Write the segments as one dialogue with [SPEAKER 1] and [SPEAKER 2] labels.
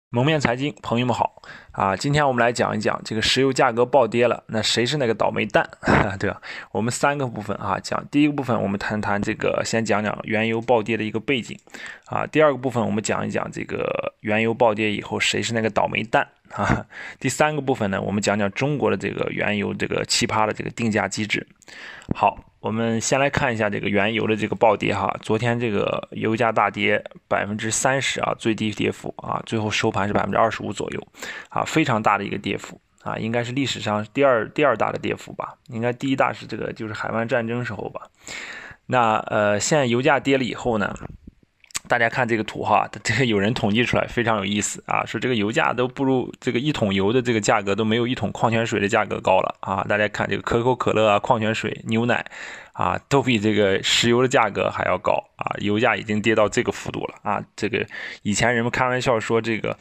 [SPEAKER 1] 蒙面财经，朋友们好啊！今天我们来讲一讲这个石油价格暴跌了，那谁是那个倒霉蛋？对吧？我们三个部分啊，讲第一个部分，我们谈谈这个，先讲讲原油暴跌的一个背景啊。第二个部分，我们讲一讲这个原油暴跌以后谁是那个倒霉蛋啊。第三个部分呢，我们讲讲中国的这个原油这个奇葩的这个定价机制。好，我们先来看一下这个原油的这个暴跌哈，昨天这个油价大跌30%啊，最低跌幅啊，最后收盘是25%左右啊，非常大的一个跌幅啊，应该是历史上第二大的跌幅吧，应该第一大是这个就是海湾战争时候吧。那现在油价跌了以后呢，大家看这个图哈，这个有人统计出来非常有意思啊，说这个油价都不如这个一桶油的这个价格都没有一桶矿泉水的价格高了啊！大家看这个可口可乐啊、矿泉水、牛奶啊，都比这个石油的价格还要高啊！油价已经跌到这个幅度了啊！这个以前人们开玩笑说这个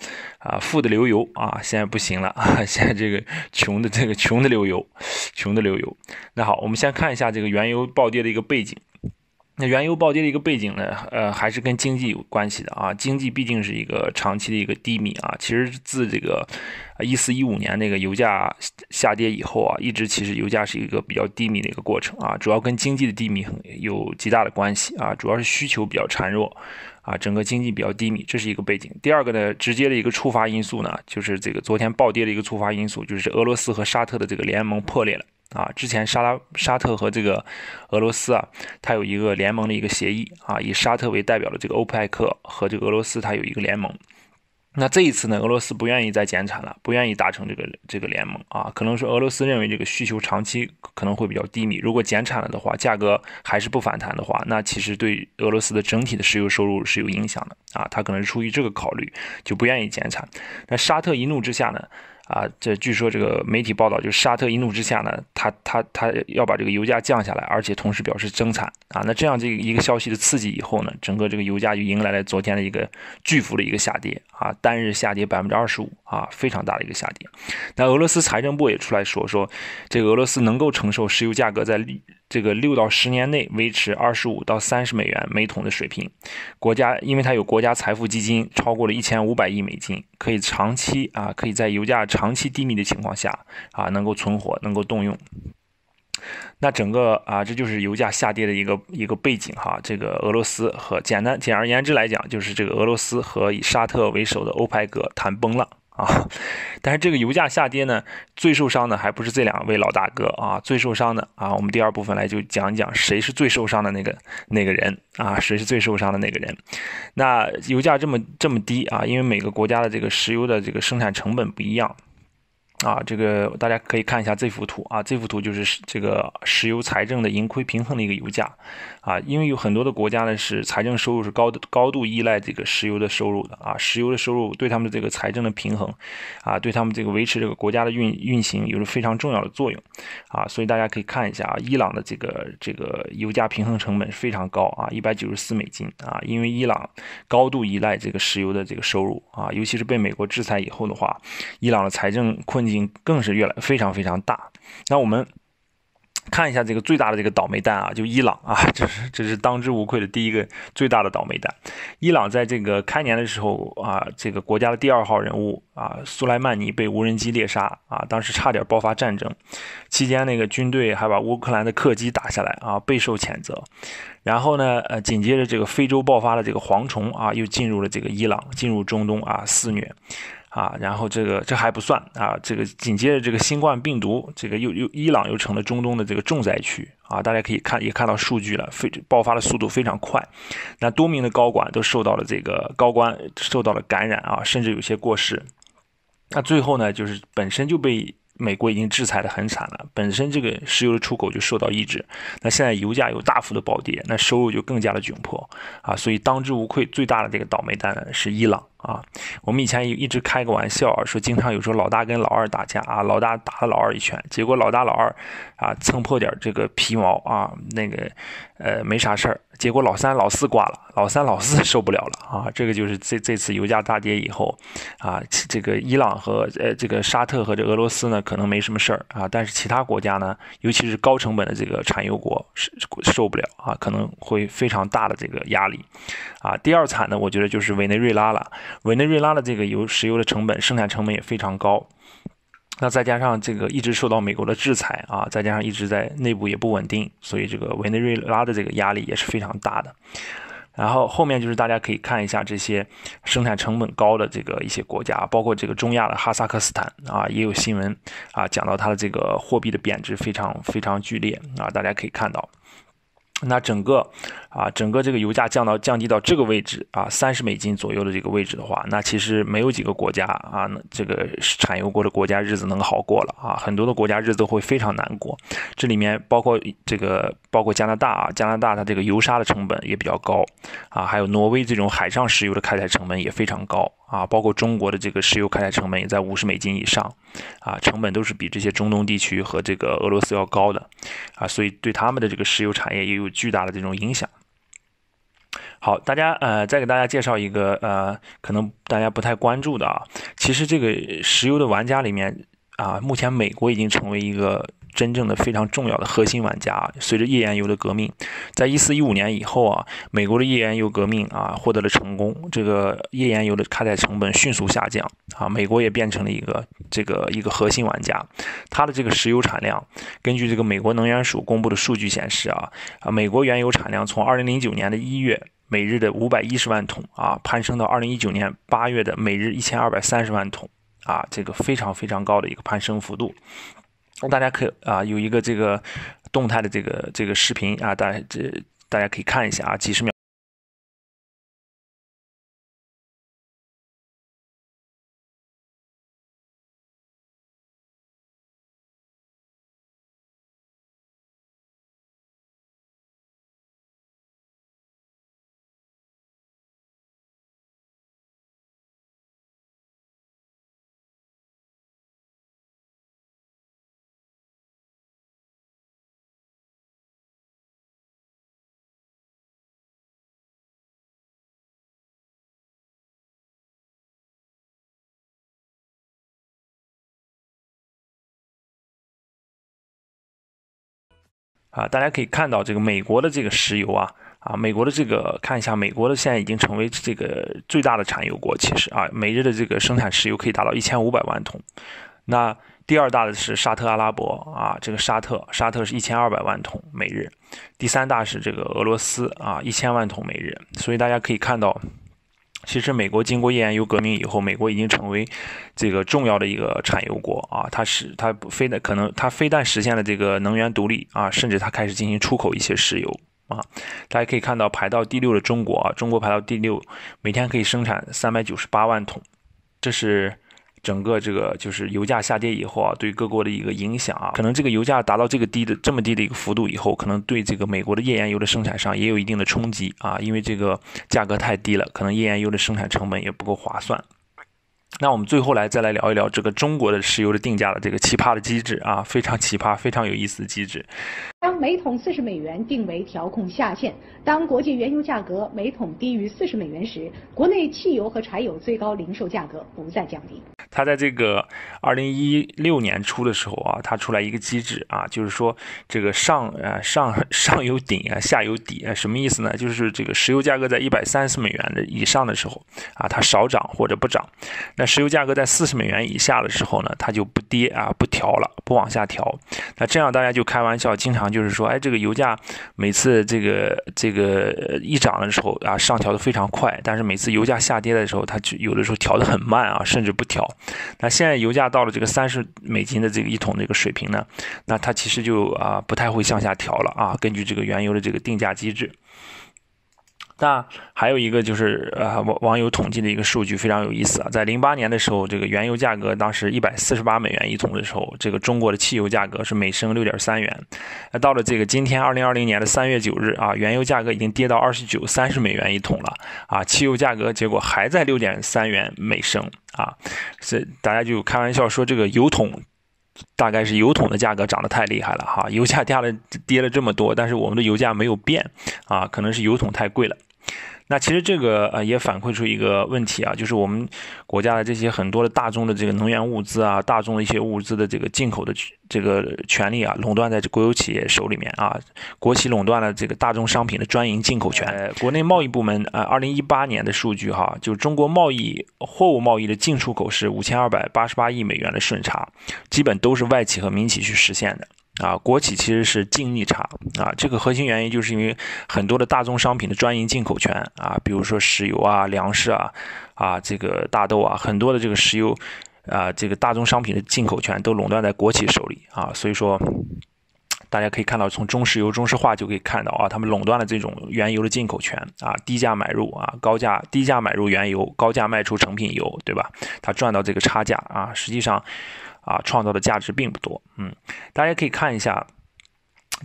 [SPEAKER 1] 富的流油啊，现在不行了啊！现在这个穷的流油，穷的流油。那好，我们先看一下这个原油暴跌的一个背景。那原油暴跌的一个背景呢，还是跟经济有关系的啊。经济毕竟是一个长期的一个低迷啊。其实自这个14-15年那个油价下跌以后啊，一直其实油价是一个比较低迷的一个过程啊，主要跟经济的低迷有极大的关系啊，主要是需求比较孱弱啊，整个经济比较低迷，这是一个背景。第二个呢，直接的一个触发因素呢，就是这个昨天暴跌的一个触发因素，就是俄罗斯和沙特的这个联盟破裂了。啊，之前沙特和这个俄罗斯啊，它有一个联盟的一个协议啊，以沙特为代表的这个欧派克和这个俄罗斯它有一个联盟。那这一次呢，俄罗斯不愿意再减产了，不愿意达成这个联盟啊，可能说俄罗斯认为这个需求长期可能会比较低迷，如果减产了的话，价格还是不反弹的话，那其实对俄罗斯的整体的石油收入是有影响的啊，他可能是出于这个考虑，就不愿意减产。那沙特一怒之下呢？啊，这据说这个媒体报道，就是沙特一怒之下呢，他要把这个油价降下来，而且同时表示增产啊。那这样这一个消息的刺激以后呢，整个这个油价就迎来了昨天的一个巨幅的一个下跌啊，单日下跌25%啊，非常大的一个下跌。那俄罗斯财政部也出来说这个俄罗斯能够承受石油价格在这个6到10年内维持25到30美元每桶的水平，国家因为它有国家财富基金超过了1500亿美金，可以长期啊，可以在油价长期低迷的情况下啊，能够存活，能够动用。那整个啊，这就是油价下跌的一个背景哈。这个俄罗斯和简而言之来讲，就是这个俄罗斯和以沙特为首的欧派克谈崩了。啊，但是这个油价下跌呢，最受伤的还不是这两位老大哥啊，最受伤的啊，我们第二部分来就讲一讲谁是最受伤的那个人啊，谁是最受伤的那个人。那油价这么低啊，因为每个国家的这个石油的这个生产成本不一样。啊，这个大家可以看一下这幅图啊，这幅图就是这个石油财政的盈亏平衡的一个油价啊，因为有很多的国家呢是财政收入是高度依赖这个石油的收入的啊，石油的收入对他们的这个财政的平衡啊，对他们这个维持这个国家的运行有着非常重要的作用啊，所以大家可以看一下啊，伊朗的这个油价平衡成本是非常高啊，194美金啊，因为伊朗高度依赖这个石油的这个收入啊，尤其是被美国制裁以后的话，伊朗的财政困境更是非常非常大。那我们看一下这个最大的这个倒霉蛋啊，就伊朗啊，这是当之无愧的第一个最大的倒霉蛋。伊朗在这个开年的时候啊，这个国家的第2号人物啊，苏莱曼尼被无人机猎杀啊，当时差点爆发战争，期间那个军队还把乌克兰的客机打下来啊，备受谴责。然后呢，紧接着这个非洲爆发了这个蝗虫啊，又进入了这个伊朗，进入中东啊，肆虐。啊，然后这还不算啊，这个紧接着这个新冠病毒，这个伊朗又成了中东的这个重灾区啊，大家可以看到数据了，爆发的速度非常快，那多名的高官都受到了感染啊，甚至有些过世。那最后呢，就是本身就被美国已经制裁的很惨了，本身这个石油的出口就受到抑制，那现在油价又大幅的暴跌，那收入就更加的窘迫啊，所以当之无愧最大的这个倒霉蛋呢是伊朗啊。我们以前一直开个玩笑啊，说经常有时候老大跟老二打架啊，老大打了老二一拳，结果老大老二啊蹭破点这个皮毛啊，那个没啥事儿，结果老三老四挂了，老三老四受不了了啊，这个就是这次油价大跌以后啊，这个伊朗和这个沙特和这俄罗斯呢可能没什么事儿啊，但是其他国家呢，尤其是高成本的这个产油国受不了啊，可能会非常大的这个压力啊。第二惨呢，我觉得就是委内瑞拉了。委内瑞拉的这个石油的生产成本也非常高。那再加上这个一直受到美国的制裁啊，再加上一直在内部也不稳定，所以这个委内瑞拉的这个压力也是非常大的。然后后面就是大家可以看一下这些生产成本高的这个一些国家，包括这个中亚的哈萨克斯坦啊，也有新闻啊讲到它的这个货币的贬值非常剧烈啊，大家可以看到。那整个这个油价降低到这个位置啊，$30左右的这个位置的话，那其实没有几个国家啊，这个产油国的国家日子能好过了啊，很多的国家日子都会非常难过。这里面包括加拿大啊，加拿大它这个油砂的成本也比较高啊，还有挪威这种海上石油的开采成本也非常高啊，包括中国的这个石油开采成本也在$50以上啊，成本都是比这些中东地区和这个俄罗斯要高的啊，所以对他们的这个石油产业也有巨大的这种影响。好，再给大家介绍一个可能大家不太关注的啊，其实这个石油的玩家里面啊，目前美国已经成为一个真正的非常重要的核心玩家。随着页岩油的革命，在1415年以后啊，美国的页岩油革命啊获得了成功，这个页岩油的开采成本迅速下降啊，美国也变成了一个核心玩家。它的这个石油产量，根据这个美国能源署公布的数据显示啊，美国原油产量从2009年的1月每日的510万桶啊，攀升到2019年8月的每日1230万桶啊，这个非常高的一个攀升幅度。大家可以有一个这个动态的这个视频啊，大家可以看一下啊，几十秒。大家可以看到这个美国的这个石油美国的这个看一下，美国的现在已经成为这个最大的产油国，其实每日的这个生产石油可以达到1500万桶。那第二大的是沙特阿拉伯这个沙特是1200万桶每日。第三大是这个俄罗斯1000万桶每日。所以大家可以看到，其实美国经过页岩油革命以后，美国已经成为这个重要的一个产油国它非但实现了这个能源独立甚至它开始进行出口一些石油大家可以看到排到第6的中国中国排到第6，每天可以生产398万桶。这是整个这个就是油价下跌以后对各国的一个影响可能这个油价达到这么低的一个幅度以后，可能对这个美国的页岩油的生产上也有一定的冲击因为这个价格太低了，可能页岩油的生产成本也不够划算。那我们最后再来聊一聊这个中国的石油的定价的这个奇葩的机制非常奇葩，非常有意思的机制。
[SPEAKER 2] 当每桶$40定为调控下限，当国际原油价格每桶低于$40时，国内汽油和柴油最高零售价格不再降低。
[SPEAKER 1] 它在这个2016年初的时候它出来一个机制就是说这个上有顶下有底什么意思呢？就是这个石油价格在$130的以上的时候它少涨或者不涨。那石油价格在$40以下的时候呢，它就不跌不调了，不往下调。那这样大家就开玩笑，经常就是说，这个油价每次这个一涨的时候上调的非常快，但是每次油价下跌的时候，它就有的时候调的很慢甚至不调。那现在油价到了这个$30的这个一桶这个水平呢，那它其实就不太会向下调了根据这个原油的这个定价机制。那还有一个就是网友统计的一个数据非常有意思在08年的时候，这个原油价格当时$148一桶的时候，这个中国的汽油价格是每升6.3元。那到了这个今天2020年的3月9日原油价格已经跌到$29.30一桶了汽油价格结果还在6.3元每升这大家就开玩笑说这个油桶。大概是油桶的价格涨得太厉害了油价跌了这么多，但是我们的油价没有变可能是油桶太贵了。那其实这个也反馈出一个问题啊，就是我们国家的这些很多的大宗的这个能源物资啊，大宗的一些物资的这个进口的这个权利啊，垄断在国有企业手里面啊，国企垄断了这个大宗商品的专营进口权。国内贸易部门2018年的数据哈，就中国货物贸易的进出口是5288亿美元的顺差，基本都是外企和民企去实现的。国企其实是净逆差啊，这个核心原因就是因为很多的大宗商品的专营进口权啊，比如说石油啊、粮食啊、这个大豆啊，很多的这个石油这个大宗商品的进口权都垄断在国企手里啊，所以说大家可以看到，从中石油、中石化就可以看到啊，他们垄断了这种原油的进口权啊，低价买入啊，低价买入原油，高价卖出成品油，对吧？他赚到这个差价啊，实际上创造的价值并不多。大家可以看一下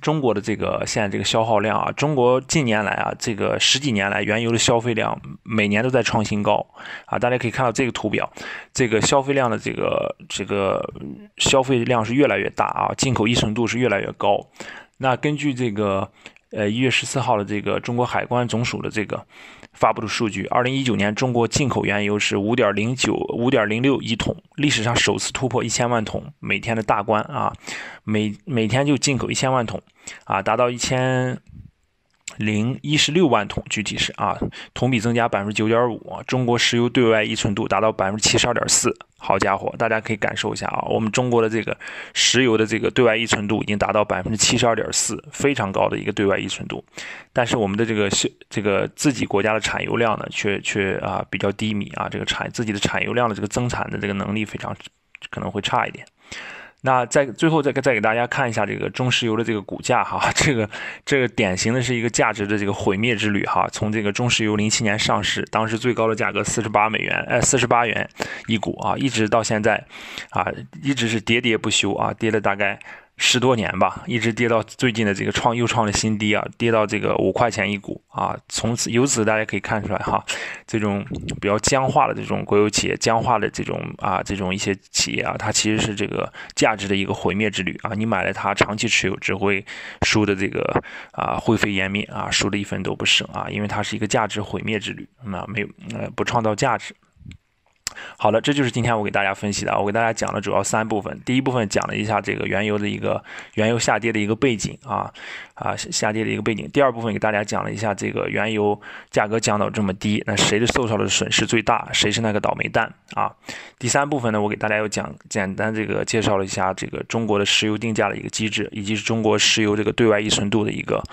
[SPEAKER 1] 中国的这个现在这个消耗量啊，中国近年来这个10几年来原油的消费量每年都在创新高啊，大家可以看到这个图表，这个消费量的这个消费量是越来越大啊，进口依存度是越来越高。那根据这个1月14号的这个中国海关总署的这个发布的数据，2019年中国进口原油是5.06亿桶，历史上首次突破1000万桶每天的大关啊，每天就进口1000万桶啊，达到1016万桶，具体是同比增加9.5%，中国石油对外依存度达到72.4%。好家伙，大家可以感受一下我们中国的这个石油的这个对外依存度已经达到72.4%，非常高的一个对外依存度。但是我们的这个自己国家的产油量呢，却比较低迷啊，这个自己的产油量的这个增产的这个能力非常可能会差一点。那最后再给大家看一下这个中石油的这个股价哈，这个典型的是一个价值的这个毁灭之旅哈。从这个中石油07年上市，当时最高的价格48元一股啊，一直到现在一直是喋喋不休啊，跌了大概10多年吧，一直跌到最近的这个又创了新低啊，跌到这个5块钱一股啊。由此大家可以看出来这种比较僵化的这种国有企业，僵化的这种一些企业它其实是这个价值的一个毁灭之旅啊。你买了它，长期持有只会输的这个灰飞烟灭啊，输的一分都不剩啊，因为它是一个价值毁灭之旅，不创造价值。好了，这就是今天我给大家分析的。我给大家讲了主要3部分。第一部分讲了一下这个原油下跌的一个背景下跌的一个背景。第二部分给大家讲了一下这个原油价格降到这么低，那谁受到的损失最大？谁是那个倒霉蛋啊？第3部分呢，我给大家又简单这个介绍了一下这个中国的石油定价的一个机制，以及是中国石油这个对外依存度的一个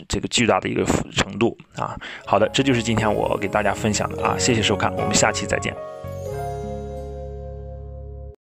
[SPEAKER 1] 这个巨大的一个程度啊。好的，这就是今天我给大家分享的谢谢收看，我们下期再见。